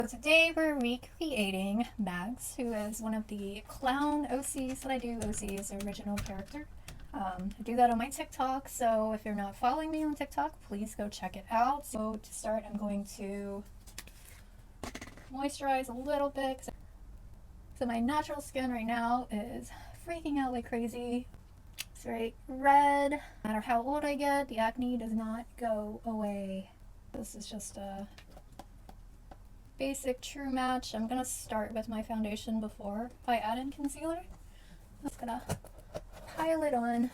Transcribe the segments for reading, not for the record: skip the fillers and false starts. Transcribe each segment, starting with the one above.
So today we're recreating Mags, who is one of the clown OCs that I do. OC is the original character. I do that on my TikTok, so if you're not following me on TikTok, please go check it out. So to start, I'm going to moisturize a little bit. So my natural skin right now is freaking out like crazy. It's very red. No matter how old I get, the acne does not go away. This is just a basic true match. I'm gonna start with my foundation before I add in concealer. I'm just gonna pile it on.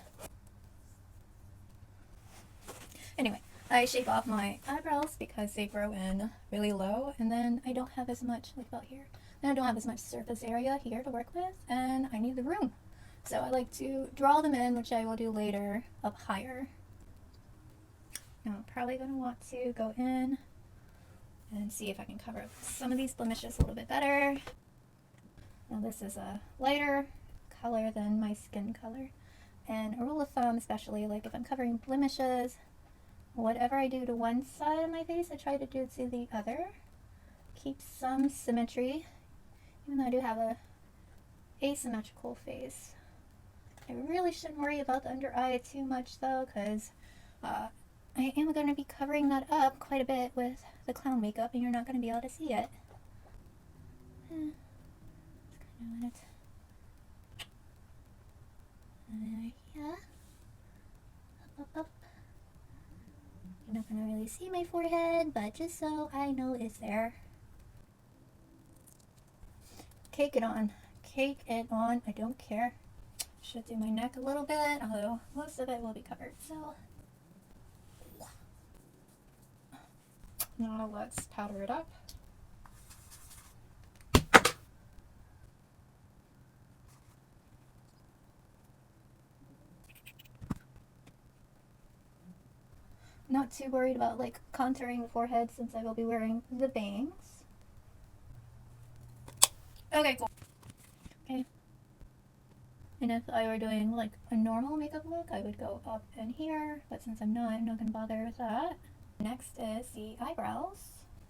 Anyway, I shape off my eyebrows because they grow in really low, and then I don't have as much, like about here, then I don't have as much surface area here to work with, and I need the room. So I like to draw them in, which I will do later, up higher. Now I'm probably gonna want to go in and see if I can cover up some of these blemishes a little bit better. Now this is a lighter color than my skin color. And a rule of thumb, especially like if I'm covering blemishes, whatever I do to one side of my face, I try to do to the other. Keep some symmetry, even though I do have a asymmetrical face. I really shouldn't worry about the under eye too much though, because I am going to be covering that up quite a bit with the clown makeup, and you're not going to be able to see it. Just kind of want it. Yeah. Up, up, up. You're not going to really see my forehead, but just so I know it's there. Cake it on. Cake it on. I don't care. Should do my neck a little bit, although most of it will be covered. So now let's powder it up. Not too worried about like contouring the forehead since I will be wearing the bangs. Okay, cool. Okay. And if I were doing like a normal makeup look, I would go up in here, but since I'm not going to bother with that. Next is the eyebrows.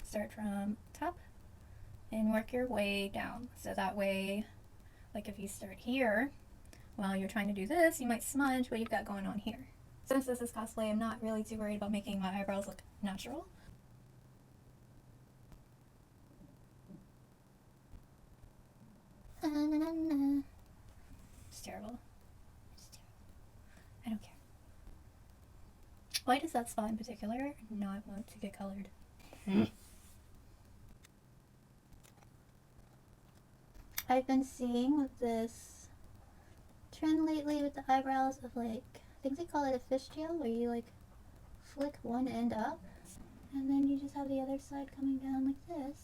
Start from top and work your way down. So that way, like if you start here, while you're trying to do this, you might smudge what you've got going on here. Since this is cosplay, I'm not really too worried about making my eyebrows look natural. It's terrible. It's terrible. I don't care. Why does that spot in particular not want to get colored? I've been seeing with this trend lately with the eyebrows of like, I think they call it a fishtail, where you like flick one end up and then you just have the other side coming down like this.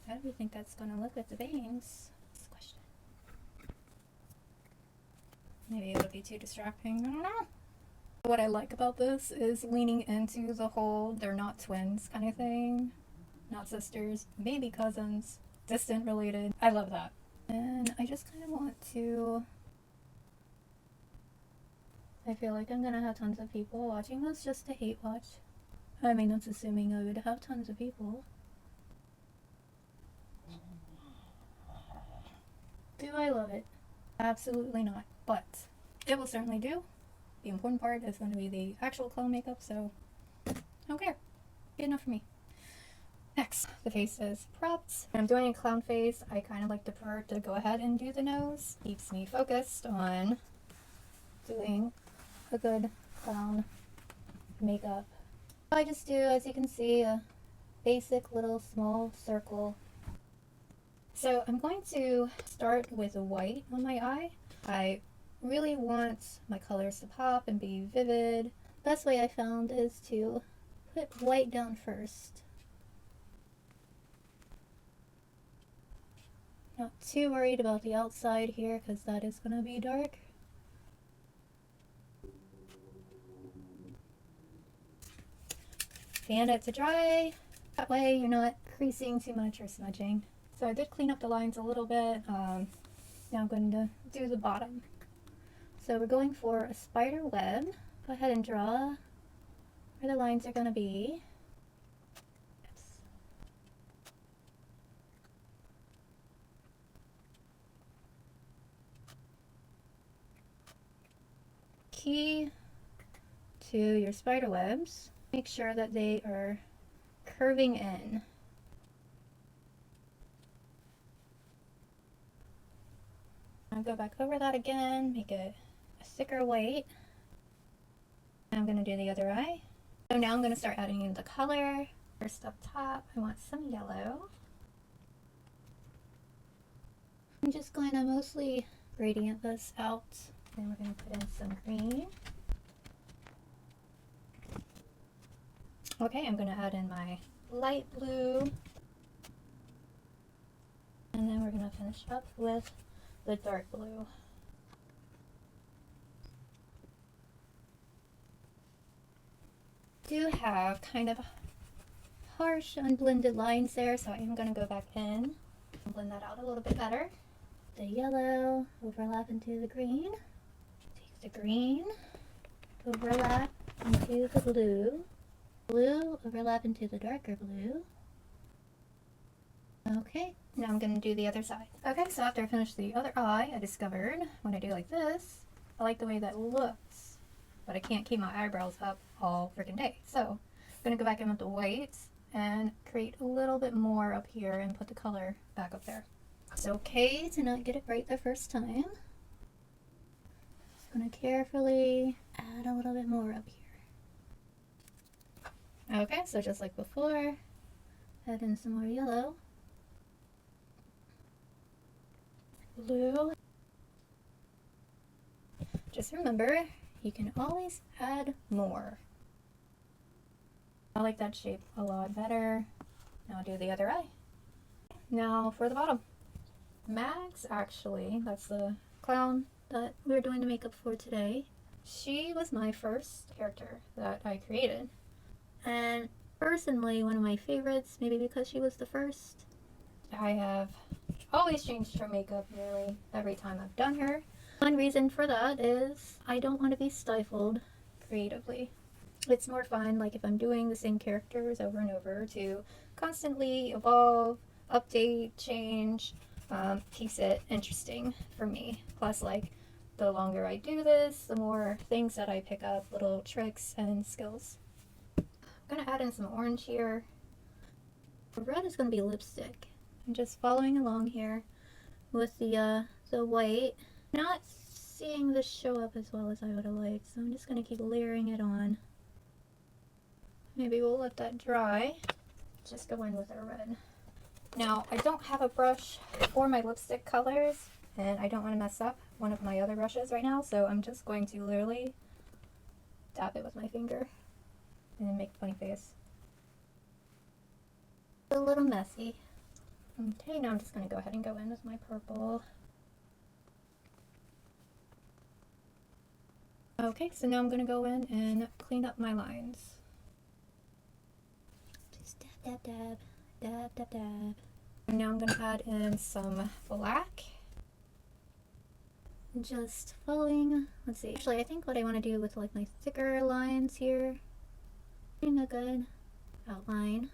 How do we think that's going to look with the bangs? That's the question. Maybe it'll be too distracting. I don't know. What I like about this is leaning into the whole they're not twins kind of thing. Not sisters, maybe cousins, distant related. I love that. And I just kind of want to... I feel like I'm going to have tons of people watching this just to hate watch. I mean, that's assuming I would have tons of people. Do I love it? Absolutely not, but it will certainly do. The important part is going to be the actual clone makeup, so I don't care. Good enough for me. Next, the face is propped. When I'm doing a clown face, I kind of like to prefer to go ahead and do the nose. Keeps me focused on doing a good clown makeup. I just do, as you can see, a basic little small circle. So I'm going to start with white on my eye. I really want my colors to pop and be vivid. Best way I found is to put white down first. Not too worried about the outside here because that is going to be dark. Fan it to dry. That way you're not creasing too much or smudging. So I did clean up the lines a little bit. Now I'm going to do the bottom. So we're going for a spider web. Go ahead and draw where the lines are going to be. Key to your spider webs, make sure that they are curving in. I'll go back over that again, make it a thicker weight. I'm going to do the other eye. So now I'm going to start adding in the color. First up top, I want some yellow. I'm just going to mostly gradient this out. Then we're going to put in some green. Okay, I'm going to add in my light blue. And then we're going to finish up with the dark blue. Do have kind of harsh unblended lines there, so I am going to go back in and blend that out a little bit better. The yellow overlap into the green. Take the green, overlap into the blue. Blue overlap into the darker blue. Okay, now I'm going to do the other side. Okay, so after I finished the other eye, I discovered when I do like this, I like the way that looks, but I can't keep my eyebrows up all freaking day. So I'm going to go back in with the whites and create a little bit more up here and put the color back up there. It's okay to not get it right the first time. Just going to carefully add a little bit more up here. Okay, so just like before, add in some more yellow. Blue. Just remember, you can always add more. I like that shape a lot better. Now I'll do the other eye. Now for the bottom. Max, actually, that's the clown that we're doing the makeup for today. She was my first character that I created. And personally, one of my favorites, maybe because she was the first. I have always changed her makeup nearly every time I've done her. One reason for that is I don't want to be stifled creatively. It's more fun, like if I'm doing the same characters over and over, to constantly evolve, update, change, keeps it interesting for me. Plus, like, the longer I do this, the more things that I pick up, little tricks and skills. I'm going to add in some orange here. The red is going to be lipstick. I'm just following along here with the white. Not seeing this show up as well as I would have liked, so I'm just going to keep layering it on. Maybe we'll let that dry. Just go in with our red. Now, I don't have a brush for my lipstick colors, and I don't want to mess up one of my other brushes right now, so I'm just going to literally dab it with my finger and then make a funny face. A little messy. Okay, now I'm just going to go ahead and go in with my purple. Okay, so now I'm going to go in and clean up my lines. Just dab, dab, dab, dab, dab, dab. And now I'm going to add in some black. Just following, let's see, actually I think what I want to do with like my thicker lines here, getting a good outline.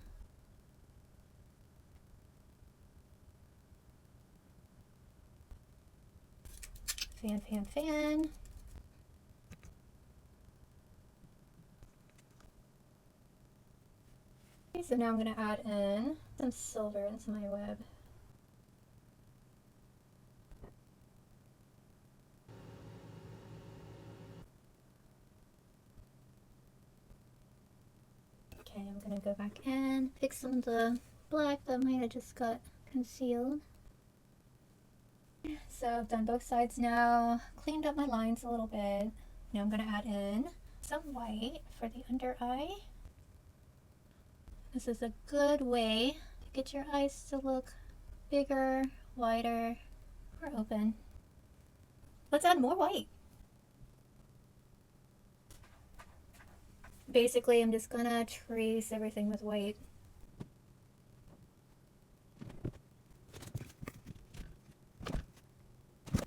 Fan, fan, fan. Okay, so now I'm going to add in some silver into my web. Okay, I'm going to go back in, fix some of the black that might have just got concealed. So I've done both sides now, cleaned up my lines a little bit. Now I'm going to add in some white for the under eye. This is a good way to get your eyes to look bigger, wider, or open. Let's add more white. Basically, I'm just gonna trace everything with white.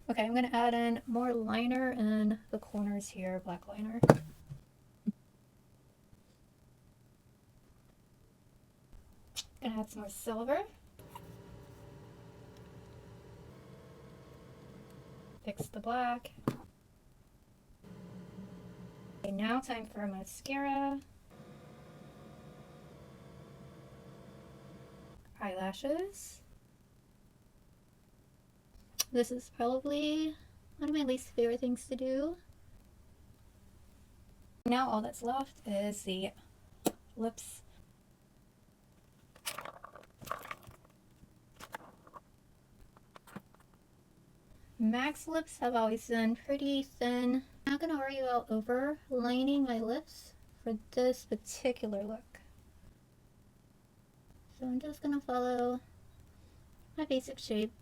Okay, I'm gonna add in more liner in the corners here, black liner. Gonna add some more silver. Fix the black. Okay, now time for mascara. Eyelashes. This is probably one of my least favorite things to do. Now all that's left is the lips. MAC's lips have always been pretty thin. I'm not gonna worry about overlining my lips for this particular look. So I'm just gonna follow my basic shape.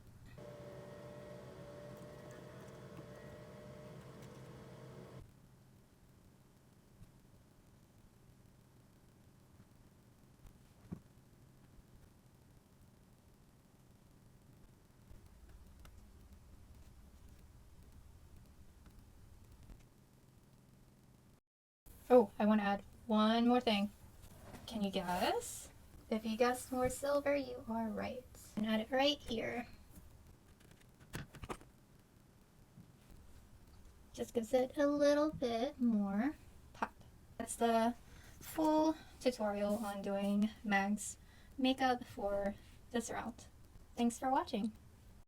Oh, I want to add one more thing. Can you guess? If you guessed more silver, you are right. And add it right here. Just gives it a little bit more pop. That's the full tutorial on doing Mag's makeup for this round. Thanks for watching.